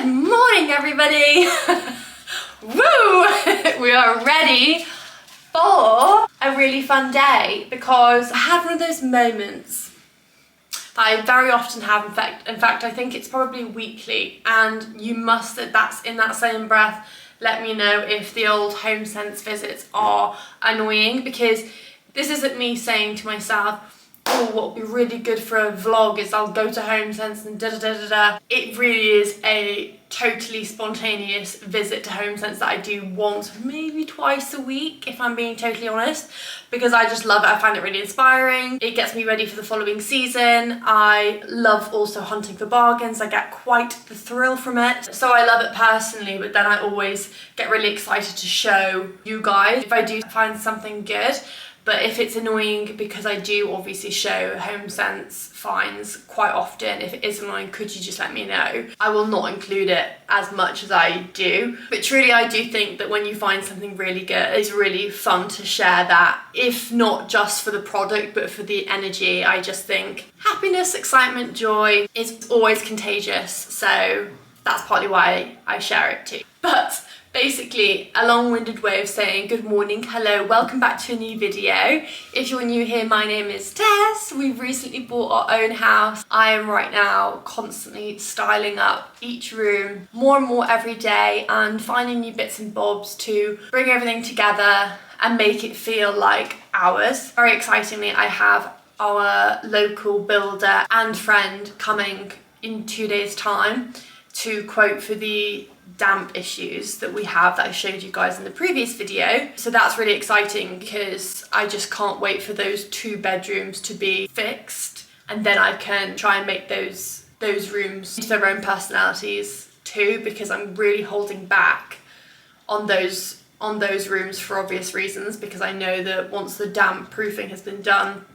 Good morning, everybody! Woo! We are ready for a really fun day because I had one of those moments that I very often have. In fact, I think it's probably weekly, and you must, that's in that same breath, let me know if the old home sense visits are annoying, because this isn't me saying to myself, oh, what would be really good for a vlog is I'll go to home sense and da da da da da. It really is a totally spontaneous visit to home sense that I do once, maybe twice a week, if I'm being totally honest, because I just love it. I find it really inspiring. It gets me ready for the following season. I love also hunting for bargains. I get quite the thrill from it. So I love it personally, but then I always get really excited to show you guys if I do find something good. But if it's annoying, because I do obviously show home sense finds quite often, if it is annoying, could you just let me know? I will not include it as much as I do. But truly, I do think that when you find something really good, it's really fun to share that, if not just for the product, but for the energy. I just think happiness, excitement, joy is always contagious. So that's partly why I share it too. But basically, a long-winded way of saying good morning, hello, welcome back to a new video. If you're new here, my name is Tess. We've recently bought our own house. I am right now constantly styling up each room more and more every day and finding new bits and bobs to bring everything together and make it feel like ours. Very excitingly, I have our local builder and friend coming in 2 days' time to quote for the damp issues that we have that I showed you guys in the previous video. So that's really exciting because I just can't wait for those 2 bedrooms to be fixed, and then I can try and make those rooms into their own personalities too, because I'm really holding back on those rooms for obvious reasons, because I know that once the damp proofing has been done,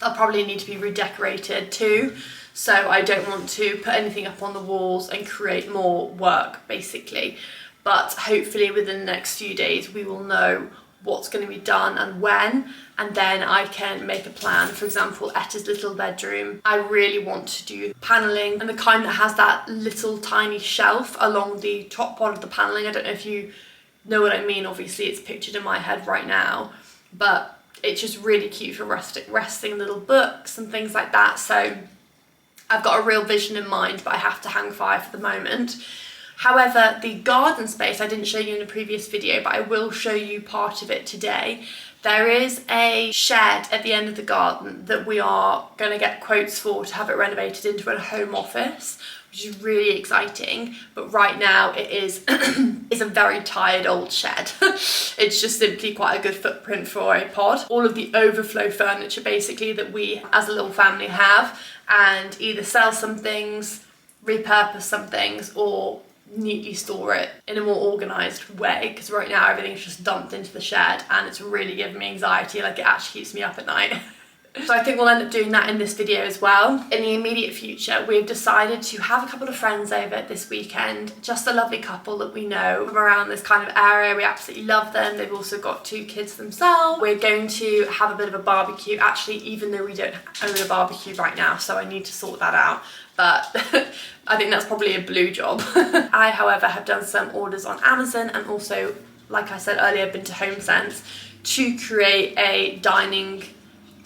they'll probably need to be redecorated too. So I don't want to put anything up on the walls and create more work, basically. But hopefully within the next few days, we will know what's going to be done and when, and then I can make a plan. For example, Etta's little bedroom, I really want to do paneling, and the kind that has that little tiny shelf along the top part of the paneling. I don't know if you know what I mean. Obviously, it's pictured in my head right now, but it's just really cute for resting little books and things like that. So I've got a real vision in mind, but I have to hang fire for the moment. However, the garden space I didn't show you in the previous video, but I will show you part of it today. There is a shed at the end of the garden that we are going to get quotes for to have it renovated into a home office, which is really exciting. But right now it is a very tired old shed. It's just simply quite a good footprint for a pod. All of the overflow furniture basically that we as a little family have, and either sell some things, repurpose some things, or neatly store it in a more organised way, because right now everything's just dumped into the shed and it's really giving me anxiety. Like, it actually keeps me up at night. So I think we'll end up doing that in this video as well. In the immediate future, we've decided to have a couple of friends over this weekend, just a lovely couple that we know from around this kind of area. We absolutely love them. They've also got 2 kids themselves. We're going to have a bit of a barbecue, actually, even though we don't own a barbecue right now, so I need to sort that out. But I think that's probably a blue job. I, however, have done some orders on Amazon, and also, like I said earlier, been to Home Sense to create a dining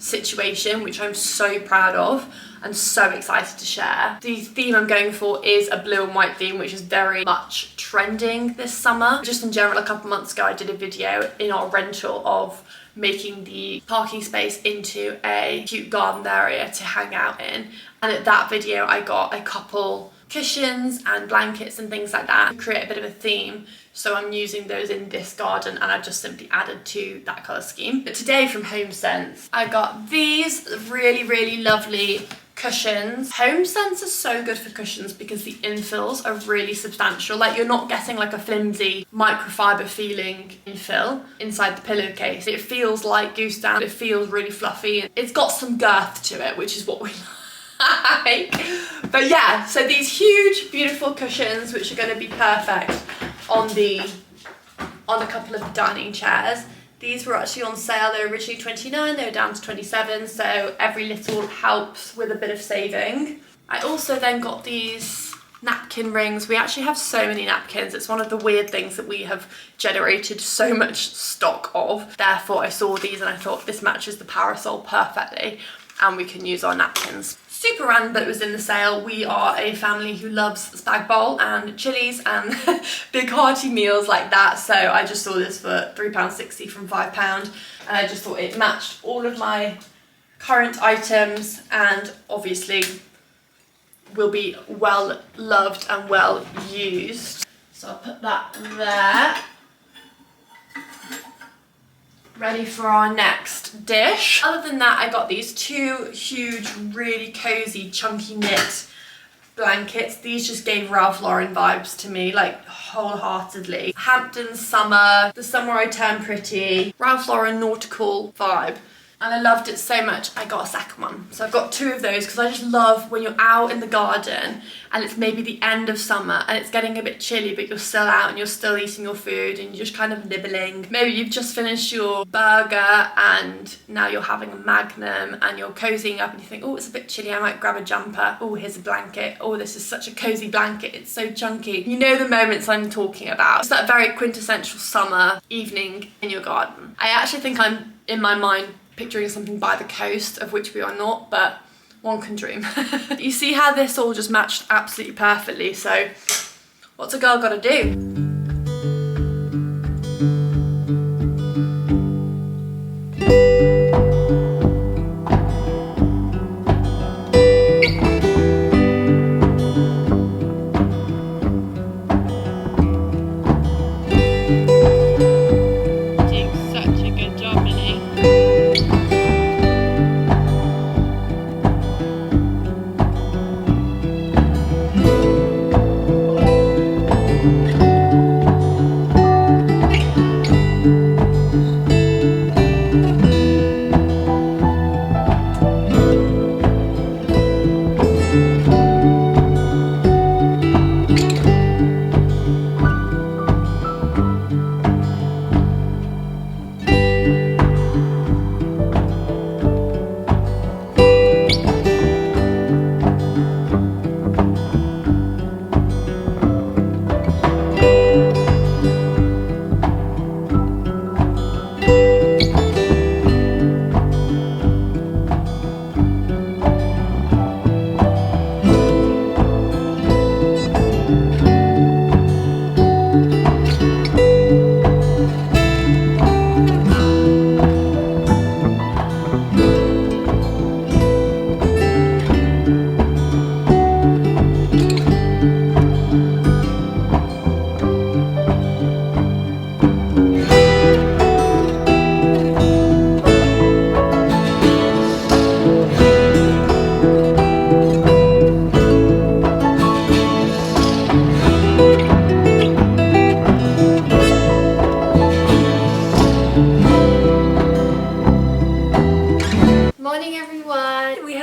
situation, which I'm so proud of and so excited to share. The theme I'm going for is a blue and white theme, which is very much trending this summer. Just in general, a couple months ago I did a video in our rental of making the parking space into a cute garden area to hang out in, and at that video I got a couple cushions and blankets and things like that to create a bit of a theme. So I'm using those in this garden, and I've just simply added to that colour scheme. But today from Home Sense, I got these really, really lovely cushions. Home Sense is so good for cushions because the infills are really substantial. Like, you're not getting like a flimsy microfiber feeling infill inside the pillowcase. It feels like goose down. It feels really fluffy, and it's got some girth to it, which is what we like. But yeah, so these huge, beautiful cushions, which are going to be perfect on a couple of the dining chairs. These were actually on sale. They were originally $29, they were down to $27, so every little helps with a bit of saving. I also then got these napkin rings. We actually have so many napkins. It's one of the weird things that we have generated so much stock of. Therefore, I saw these and I thought this matches the parasol perfectly and we can use our napkins. Super random, but it was in the sale. We are a family who loves spag bowl and chilies and big hearty meals like that. So I just saw this for £3.60 from £5 and I just thought it matched all of my current items and obviously will be well loved and well used. So I'll put that there. Ready for our next dish. Other than that, I got these two huge, really cozy, chunky knit blankets. These just gave Ralph Lauren vibes to me, like wholeheartedly. Hampton summer, the summer I turned pretty, Ralph Lauren nautical vibe. And I loved it so much, I got a second one. So I've got two of those because I just love when you're out in the garden and it's maybe the end of summer and it's getting a bit chilly, but you're still out and you're still eating your food and you're just kind of nibbling. Maybe you've just finished your burger and now you're having a Magnum and you're cozying up and you think, oh, it's a bit chilly, I might grab a jumper. Oh, here's a blanket. Oh, this is such a cozy blanket, it's so chunky. You know the moments I'm talking about. It's that very quintessential summer evening in your garden. I actually think I'm, in my mind, picturing something by the coast, of which we are not, but one can dream. You see how this all just matched absolutely perfectly, so what's a girl gotta do?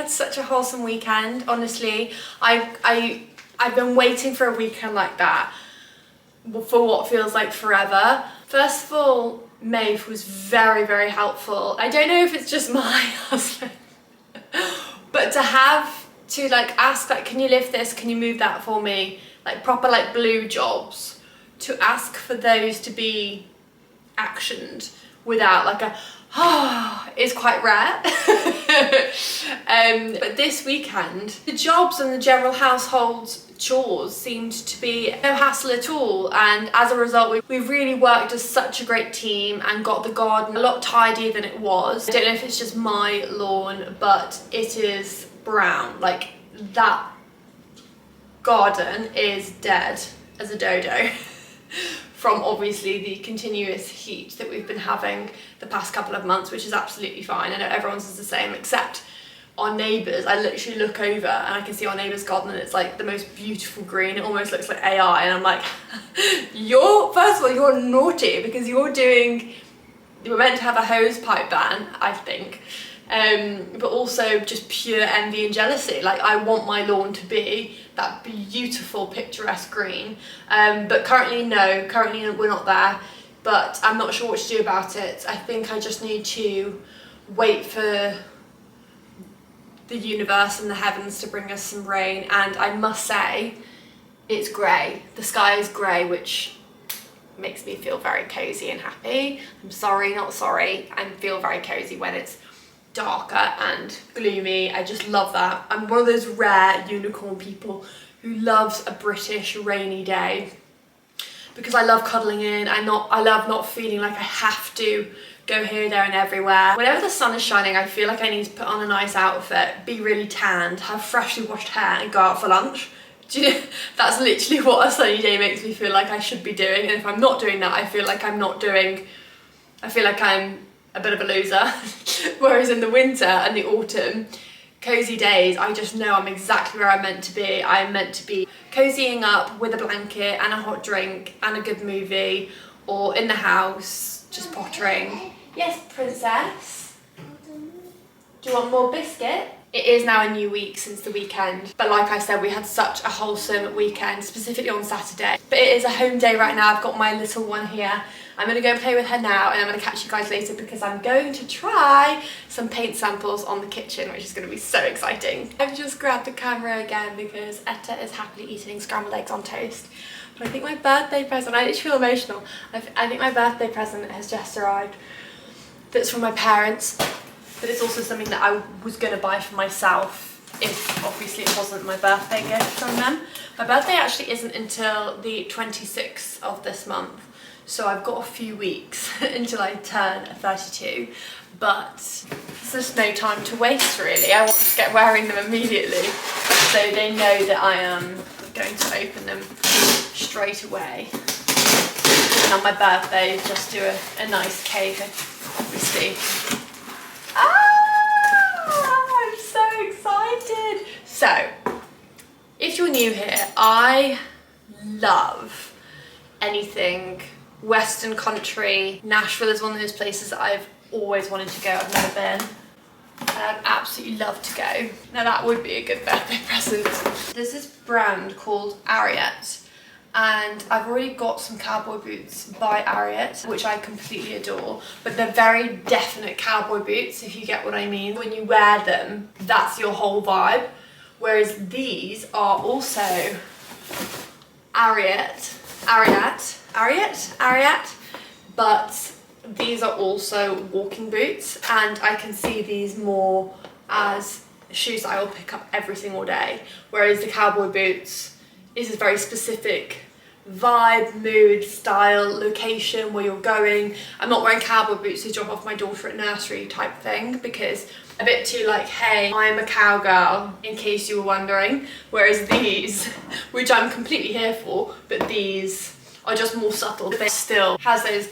Such a wholesome weekend, honestly. I've been waiting for a weekend like that for what feels like forever. First of all, Maeve was very, very helpful. I don't know if it's just my husband, but to have to like ask, like, can you lift this, can you move that for me, like proper like blue jobs, to ask for those to be actioned without like a is quite rare. But this weekend, the jobs and the general household chores seemed to be no hassle at all, and as a result we really worked as such a great team and got the garden a lot tidier than it was. I don't know if it's just my lawn, but it is brown. Like, that garden is dead as a dodo from obviously the continuous heat that we've been having the past couple of months, which is absolutely fine. I know everyone's is the same, except our neighbours. I literally look over and I can see our neighbour's garden and it's like the most beautiful green. It almost looks like AI, and I'm like, first of all, you're naughty because you're meant to have a hose pipe ban, I think. But also just pure envy and jealousy. Like, I want my lawn to be that beautiful picturesque green, but currently we're not there, but I'm not sure what to do about it. I think I just need to wait for the universe and the heavens to bring us some rain, and I must say it's grey. The sky is grey, which makes me feel very cozy and happy. I'm sorry, not sorry. I feel very cozy when it's darker and gloomy. I just love that. I'm one of those rare unicorn people who loves a British rainy day, because I love cuddling in. I love not feeling like I have to go here, there and everywhere. Whenever the sun is shining, I feel like I need to put on a nice outfit, be really tanned, have freshly washed hair and go out for lunch. Do you know, that's literally what a sunny day makes me feel like I should be doing. And if I'm not doing that, I feel like I'm a bit of a loser. Whereas in the winter and the autumn, cozy days, I just know I'm exactly where I'm meant to be. I'm meant to be cozying up with a blanket and a hot drink and a good movie, or in the house, just pottering. Yes, princess? Do you want more biscuit? It is now a new week since the weekend, but like I said, we had such a wholesome weekend, specifically on Saturday. But it is a home day right now. I've got my little one here. I'm gonna go play with her now, and I'm gonna catch you guys later because I'm going to try some paint samples on the kitchen, which is gonna be so exciting. I've just grabbed the camera again because Etta is happily eating scrambled eggs on toast. But I think my birthday present, I literally feel emotional. I think my birthday present has just arrived. That's from my parents. But it's also something that I was going to buy for myself if obviously it wasn't my birthday gift from them. My birthday actually isn't until the 26th of this month, so I've got a few weeks until I turn 32, but there's just no time to waste really. I want to get wearing them immediately so they know that I am going to open them straight away. And on my birthday, just do a nice cake, obviously. I'm so excited. So, if you're new here, I love anything Western country. Nashville is one of those places that I've always wanted to go. I've never been. And I'd absolutely love to go. Now that would be a good birthday present. There's this brand called Ariat, and I've already got some cowboy boots by Ariat, which I completely adore, but they're very definite cowboy boots, if you get what I mean. When you wear them, that's your whole vibe. Whereas these are also Ariat, but these are also walking boots, and I can see these more as shoes that I will pick up every single day. Whereas the cowboy boots is a very specific vibe, mood, style, location, where you're going. I'm not wearing cowboy boots to drop off my daughter at nursery type thing, because a bit too like, hey, I'm a cowgirl, in case you were wondering. Whereas these, which I'm completely here for, but these are just more subtle. They still has those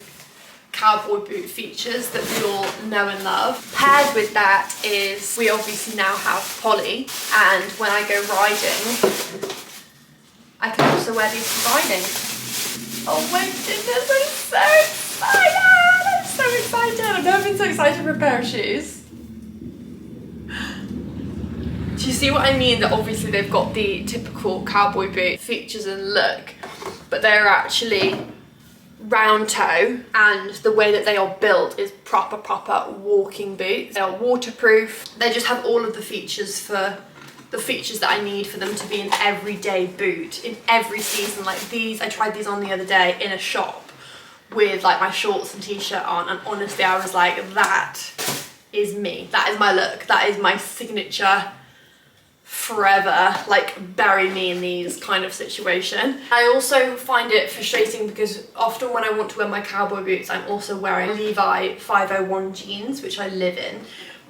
cowboy boot features that we all know and love. Paired with that is, we obviously now have Polly, and when I go riding, I can also wear these for riding. Oh my goodness, I'm so excited! I'm so excited! I've never been so excited for a pair of shoes. Do you see what I mean? That obviously they've got the typical cowboy boot features and look, but they're actually round toe, and the way that they are built is proper walking boots. They are waterproof. They just have all of the features that I need for them to be an everyday boot in every season. Like these, I tried these on the other day in a shop with like my shorts and t-shirt on, and honestly I was like, that is me. That is my look. That is my signature forever, like bury me in these kind of situation. I also find it frustrating because often when I want to wear my cowboy boots, I'm also wearing Levi 501 jeans, which I live in,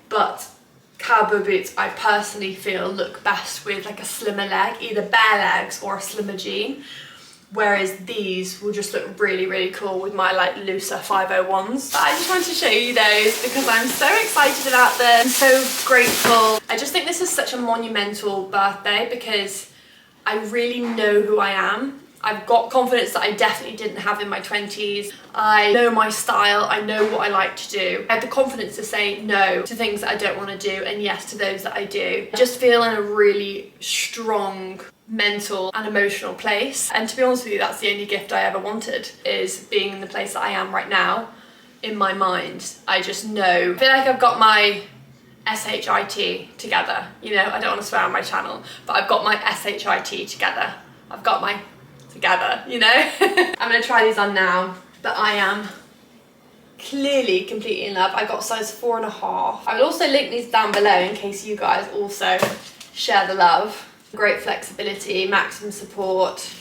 but cowboy boots I personally feel look best with like a slimmer leg, either bare legs or a slimmer jean, whereas these will just look really cool with my like looser 501s. But I just wanted to show you those because I'm so excited about them. I'm so grateful. I just think this is such a monumental birthday because I really know who I am. I've got confidence that I definitely didn't have in my 20s. I know my style, I know what I like to do. I have the confidence to say no to things that I don't want to do and yes to those that I do. I just feel in a really strong mental and emotional place. And to be honest with you, that's the only gift I ever wanted, is being in the place that I am right now in my mind. I just know, I feel like I've got my SHIT together. You know, I don't want to swear on my channel, but I've got my SHIT together. I've got my together, you know? I'm gonna try these on now, but I am clearly completely in love. I got size 4.5. I will also link these down below in case you guys also share the love. Great flexibility, maximum support,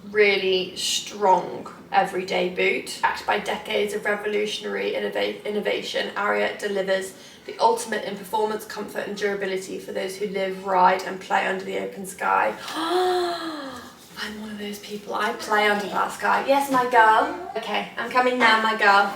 really strong everyday boot. Backed by decades of revolutionary innovation, Ariat delivers the ultimate in performance, comfort and durability for those who live, ride and play under the open sky. I'm one of those people. I play under that sky. Yes, my girl. Okay, I'm coming now, my girl.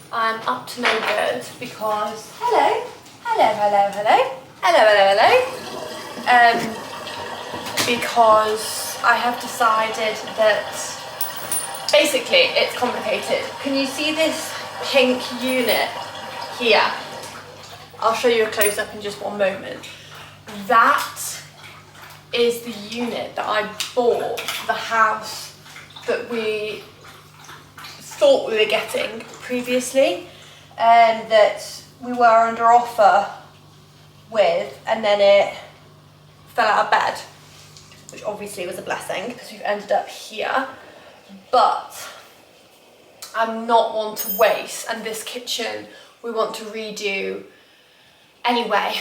I'm up to no good because because I have decided that basically it's complicated. Can you see this pink unit here? I'll show you a close-up in just one moment. That is the unit that I bought for the house that we thought we were getting previously, and that we were under offer with, and then it fell out of bed, which obviously was a blessing because we've ended up here. But I'm not one to waste, and this kitchen we want to redo anyway.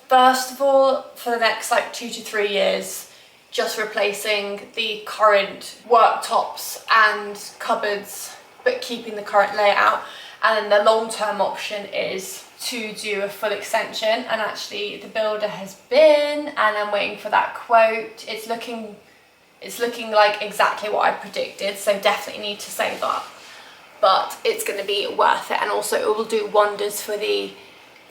First of all, for the next like 2 to 3 years, just replacing the current worktops and cupboards, but keeping the current layout. And then the long-term option is to do a full extension, and actually the builder has been, and I'm waiting for that quote. It's looking like exactly what I predicted, so definitely need to save up, but it's going to be worth it, and also it will do wonders for the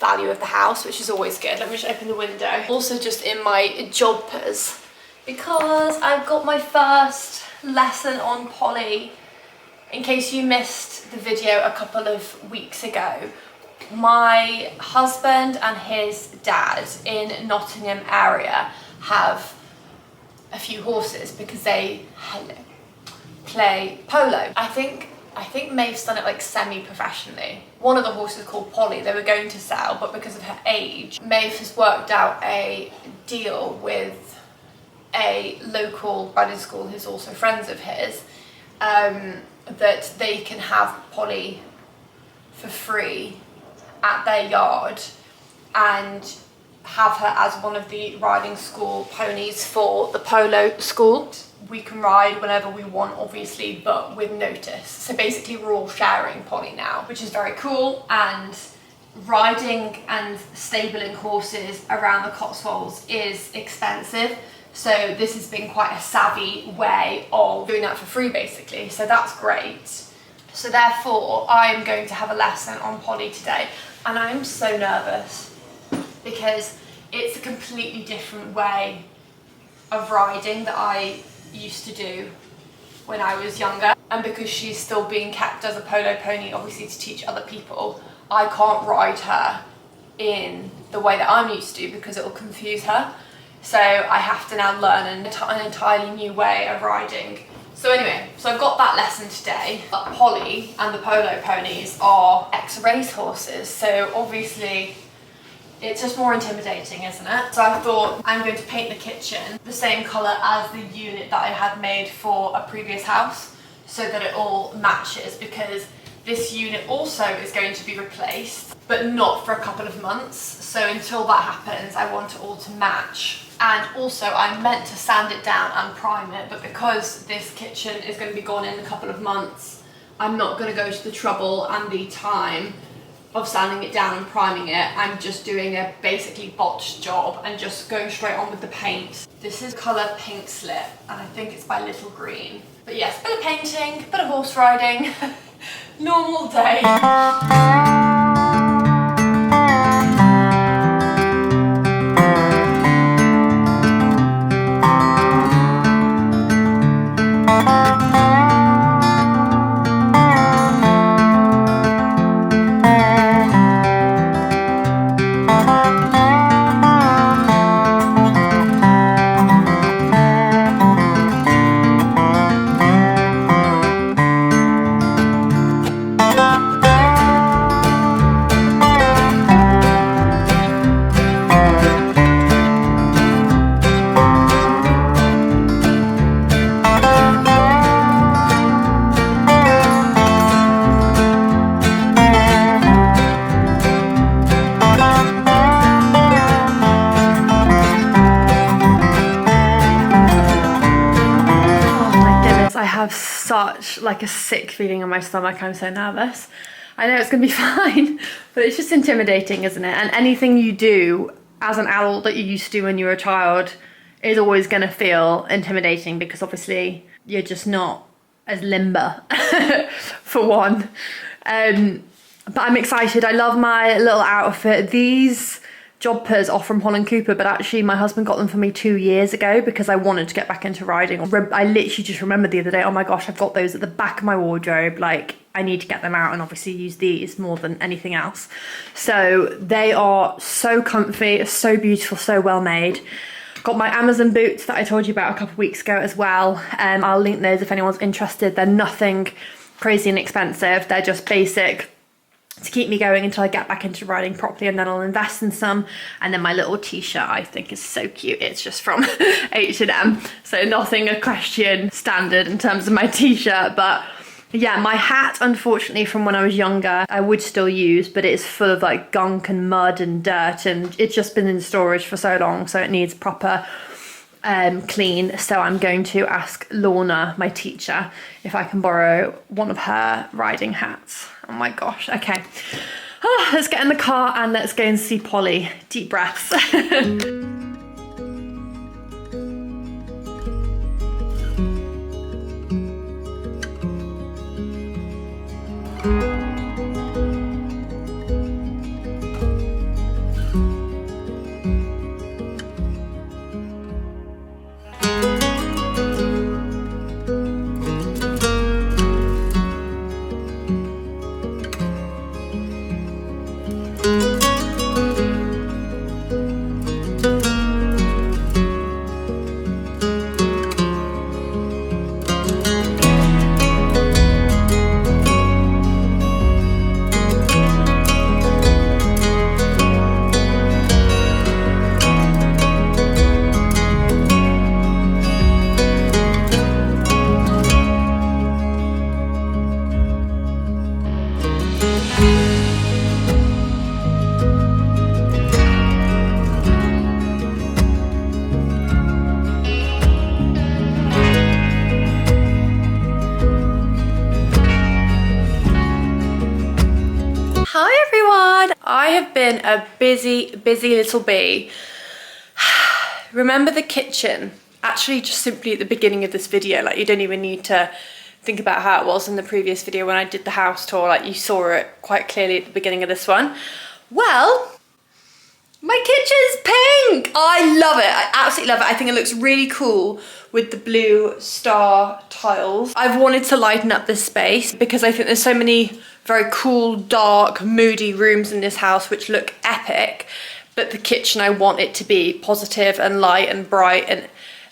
value of the house, which is always good. Let me just open the window. Also just in my jobbers, because I've got my first lesson on poly. In case you missed the video a couple of weeks ago, my husband and his dad in Nottingham area have a few horses because they play polo. I think Maeve's done it like semi-professionally. One of the horses called Polly, they were going to sell, but because of her age, Maeve has worked out a deal with a local riding school who's also friends of his, that they can have Polly for free at their yard and have her as one of the riding school ponies for the polo school. We can ride whenever we want, obviously, but with notice. So basically we're all sharing Polly now, which is very cool. And riding and stabling horses around the Cotswolds is expensive. So this has been quite a savvy way of doing that for free, basically. So that's great. So therefore, I'm going to have a lesson on Polly today. And I'm so nervous because it's a completely different way of riding that I used to do when I was younger. And because she's still being kept as a polo pony, obviously to teach other people, I can't ride her in the way that I'm used to because it will confuse her. So I have to now learn an entirely new way of riding. So anyway, so I've got that lesson today. But Polly and the polo ponies are ex-race horses, so obviously it's just more intimidating, isn't it? So I thought I'm going to paint the kitchen the same colour as the unit that I had made for a previous house, so that it all matches, because this unit also is going to be replaced, but not for a couple of months. So until that happens, I want it all to match. And also I meant to sand it down and prime it, but because this kitchen is going to be gone in a couple of months, I'm not going to go to the trouble and the time of sanding it down and priming it. I'm just doing a basically botched job and just going straight on with the paint. This is colour Pink Slip, and I think it's by Little Green. But yes, bit of painting, bit of horse riding, normal day. such like a sick feeling in my stomach. I'm so nervous. I know it's gonna be fine, but it's just intimidating, isn't it? And anything you do as an adult that you used to do when you were a child is always gonna feel intimidating, because obviously you're just not as limber for one. But I'm excited. I love my little outfit. These jodhpurs are from Holland Cooper, but actually my husband got them for me 2 years ago because I wanted to get back into riding. I literally just remembered the other day, oh my gosh, I've got those at the back of my wardrobe. Like, I need to get them out and obviously use these more than anything else. So they are so comfy, so beautiful, so well made. Got my Amazon boots that I told you about a couple of weeks ago as well. I'll link those if anyone's interested. They're nothing crazy and expensive. They're just basic to keep me going until I get back into riding properly, and then I'll invest in some. And then my little t-shirt I think is so cute. It's just from H&M, so nothing equestrian standard in terms of my t-shirt. But yeah, my hat, unfortunately, from when I was younger, I would still use, but it's full of like gunk and mud and dirt, and it's just been in storage for so long, so it needs proper clean. So I'm going to ask Lorna, my teacher, if I can borrow one of her riding hats. Oh my gosh, okay. Let's get in the car and let's go and see Polly. Deep breaths. Hi everyone! I have been a busy little bee. Remember the kitchen? Actually, just simply at the beginning of this video, like you don't even need to think about how it was in the previous video when I did the house tour, like you saw it quite clearly at the beginning of this one. Well, my kitchen's pink! I love it, I absolutely love it. I think it looks really cool with the blue star tiles. I've wanted to lighten up this space because I think there's so many very cool, dark, moody rooms in this house which look epic, but the kitchen, I want it to be positive and light and bright and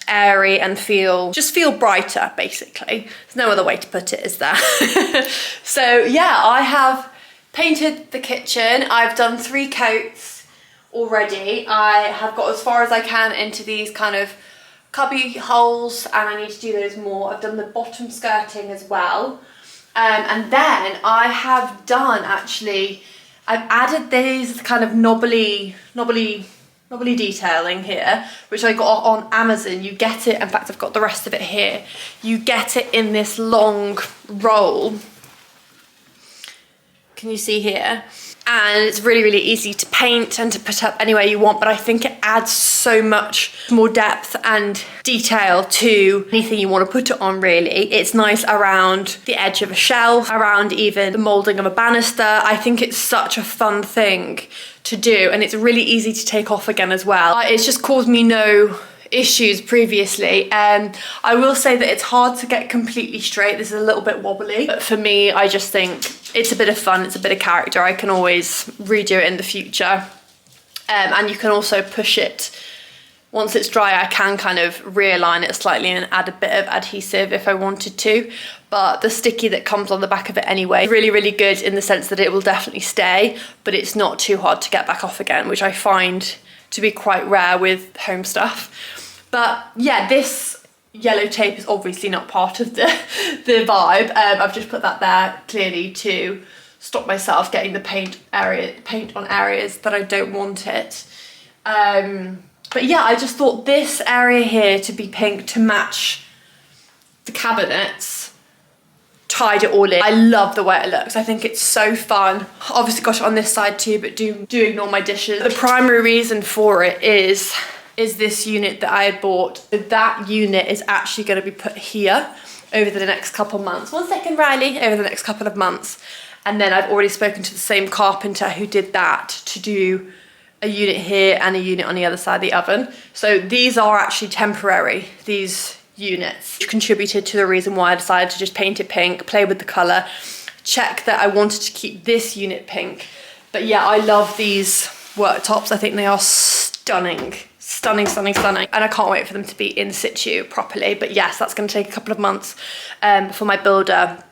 airy and just feel brighter, basically. There's no other way to put it, is there? So yeah, I have painted the kitchen. I've done 3 coats already. I have got as far as I can into these kind of cubby holes, and I need to do those more. I've done the bottom skirting as well. And then I have done, actually, I've added these kind of knobbly detailing here, which I got on Amazon. You get it, in fact I've got the rest of it here. You get it in this long roll. Can you see here? And it's really easy to paint and to put up anywhere you want, but I think it adds so much more depth and detail to anything you want to put it on, really. It's nice around the edge of a shelf, around even the moulding of a banister. I think it's such a fun thing to do, and it's really easy to take off again as well. It's just caused me no issues previously. I will say that it's hard to get completely straight. This is a little bit wobbly, but for me, I just think it's a bit of fun, it's a bit of character. I can always redo it in the future. And you can also push it, once it's dry, I can kind of realign it slightly and add a bit of adhesive if I wanted to. But the sticky that comes on the back of it anyway is really good in the sense that it will definitely stay, but it's not too hard to get back off again, which I find to be quite rare with home stuff. But yeah, this yellow tape is obviously not part of the vibe. I've just put that there clearly to stop myself getting the paint on areas that I don't want it. But yeah, I just thought this area here to be pink to match the cabinets tied it all in. I love the way it looks. I think it's so fun. Obviously got it on this side too, but do ignore my dishes. The primary reason for it is this unit that I had bought. That unit is actually going to be put here over the next couple of months. 1 second, Riley. Over the next couple of months. And then I've already spoken to the same carpenter who did that to do a unit here and a unit on the other side of the oven. So these are actually temporary, these units. Which contributed to the reason why I decided to just paint it pink, play with the colour, check that I wanted to keep this unit pink. But yeah, I love these worktops. I think they are stunning. Stunning, stunning, stunning. And I can't wait for them to be in situ properly. But yes, that's going to take a couple of months for my builder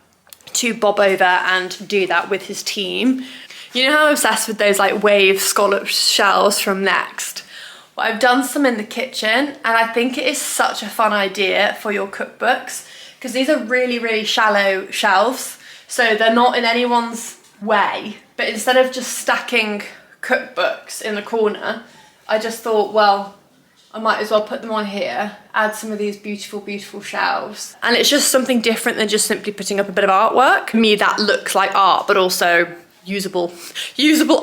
to bob over and do that with his team. You know how I'm obsessed with those like wave scallop shells from Next? Well, I've done some in the kitchen, and I think it is such a fun idea for your cookbooks, because these are really, really shallow shelves, so they're not in anyone's way. But instead of just stacking cookbooks in the corner, I just thought, well, I might as well put them on here, add some of these beautiful, beautiful shelves. And it's just something different than just simply putting up a bit of artwork. For me, that looks like art, but also usable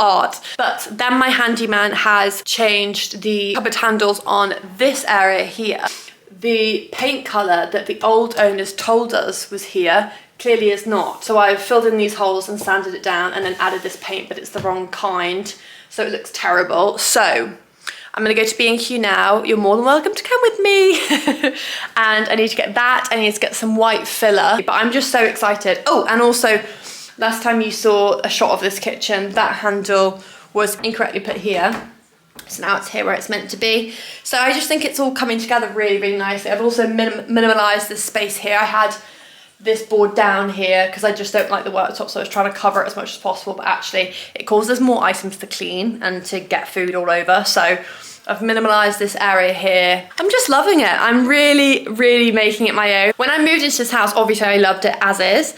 art. But then my handyman has changed the cupboard handles on this area here. The paint colour that the old owners told us was here clearly is not. So I've filled in these holes and sanded it down and then added this paint, but it's the wrong kind, so it looks terrible. So I'm gonna go to B&Q now. You're more than welcome to come with me. And I need to get that. I need to get some white filler, but I'm just so excited. Oh, and also, last time you saw a shot of this kitchen, that handle was incorrectly put here. So now it's here where it's meant to be. So I just think it's all coming together really, really nicely. I've also minimalised this space here. I had this board down here because I just don't like the worktop, so I was trying to cover it as much as possible, but actually it causes more items to clean and to get food all over. So I've minimalised this area here. I'm just loving it. I'm really, really making it my own. When I moved into this house, obviously I loved it as is,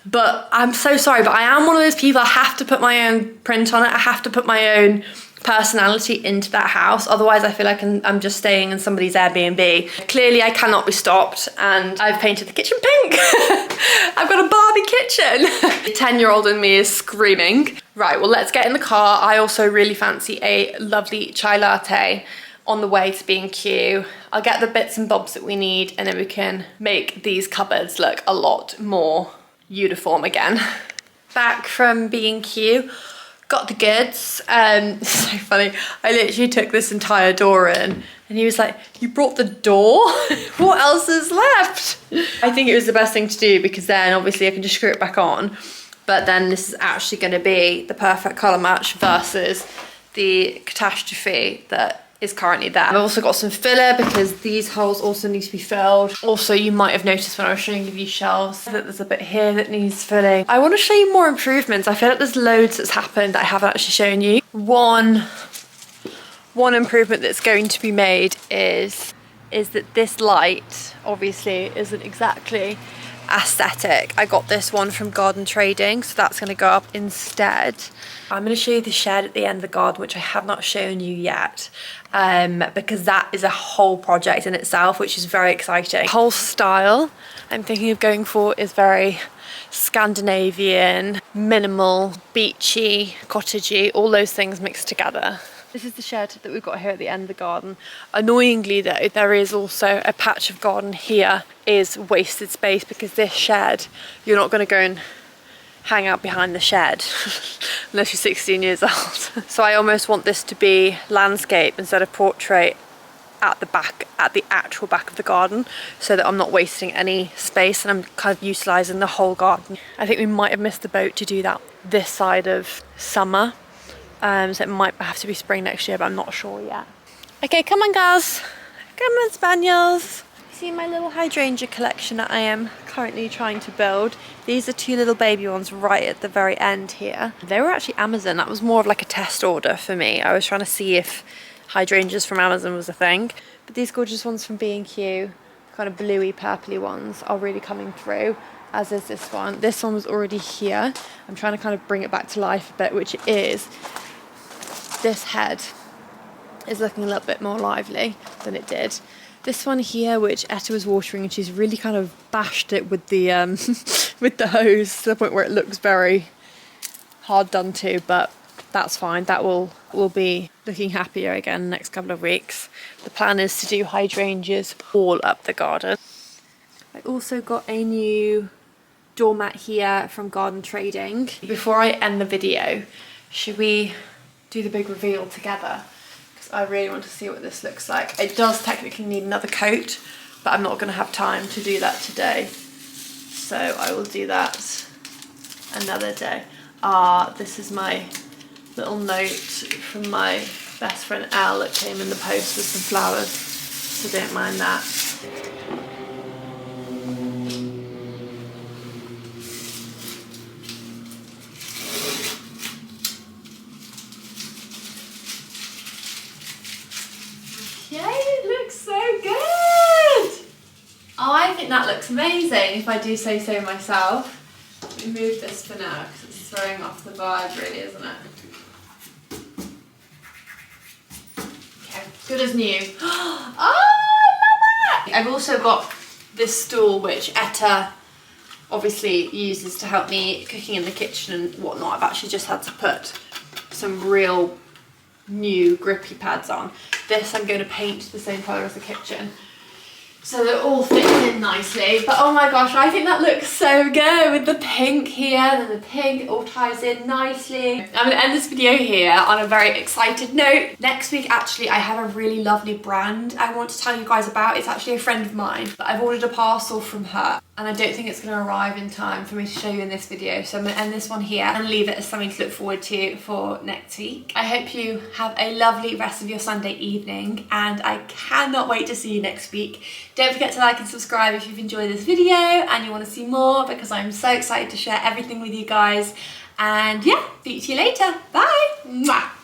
but I'm so sorry, but I am one of those people, I have to put my own print on it. I have to put my own personality into that house, otherwise I feel like I'm just staying in somebody's Airbnb. Clearly I cannot be stopped, and I've painted the kitchen pink. I've got a Barbie kitchen. The 10-year-old in me is screaming. Right, well, let's get in the car. I also really fancy a lovely chai latte on the way to B&Q. I'll get the bits and bobs that we need, and then we can make these cupboards look a lot more uniform again. Back from B&Q. Got the goods. It's so funny. I literally took this entire door in, and he was like, "You brought the door? What else is left?" I think it was the best thing to do, because then obviously I can just screw it back on. But then this is actually going to be the perfect colour match versus the catastrophe that is currently there. I've also got some filler because these holes also need to be filled. Also, you might have noticed when I was showing you these shelves that there's a bit here that needs filling. I want to show you more improvements. I feel like there's loads that's happened that I haven't actually shown you. One improvement that's going to be made is that this light obviously isn't exactly aesthetic. I got this one from Garden Trading, so that's going to go up instead. I'm going to show you the shed at the end of the garden, which I have not shown you yet, because that is a whole project in itself, which is very exciting. The whole style I'm thinking of going for is very Scandinavian, minimal, beachy, cottagey, all those things mixed together. This is the shed that we've got here at the end of the garden. Annoyingly though, there is also a patch of garden here is wasted space, because this shed, you're not going to go and hang out behind the shed unless you're 16 years old. So I almost want this to be landscape instead of portrait at the back, at the actual back of the garden, so that I'm not wasting any space and I'm kind of utilising the whole garden. I think we might have missed the boat to do that this side of summer. So it might have to be spring next year, but I'm not sure yet. Okay, come on girls. Come on spaniels. See my little hydrangea collection that I am currently trying to build. These are two little baby ones right at the very end here. They were actually Amazon. That was more of like a test order for me. I was trying to see if hydrangeas from Amazon was a thing. But these gorgeous ones from B&Q, kind of bluey, purpley ones, are really coming through, as is this one. This one was already here. I'm trying to kind of bring it back to life a bit, which it is. This head is looking a little bit more lively than it did. This one here, which Etta was watering, and she's really kind of bashed it with the with the hose to the point where it looks very hard done to, but that's fine. That will be looking happier again the next couple of weeks. The plan is to do hydrangeas all up the garden. I also got a new doormat here from Garden Trading. Before I end the video, should we do the big reveal together? Because I really want to see what this looks like. It does technically need another coat, but I'm not going to have time to do that today. So I will do that another day. This is my little note from my best friend Elle that came in the post with some flowers, so don't mind that. Okay, it looks so good! Oh, I think that looks amazing, if I do say so myself. Let me move this for now, because it's throwing off the vibe really, isn't it? Okay, good as new. Oh, I love it! I've also got this stool which Etta obviously uses to help me cooking in the kitchen and whatnot. I've actually just had to put some real new grippy pads on. This I'm going to paint the same colour as the kitchen, so that it all fits in nicely. But oh my gosh, I think that looks so good with the pink here and the pink, it all ties in nicely. I'm going to end this video here on a very excited note. Next week actually I have a really lovely brand I want to tell you guys about. It's actually a friend of mine, but I've ordered a parcel from her and I don't think it's going to arrive in time for me to show you in this video, so I'm going to end this one here and leave it as something to look forward to for next week. I hope you have a lovely rest of your Sunday evening and I cannot wait to see you next week. Don't forget to like and subscribe if you've enjoyed this video and you want to see more, because I'm so excited to share everything with you guys. And yeah, speak to you later. Bye! Mwah.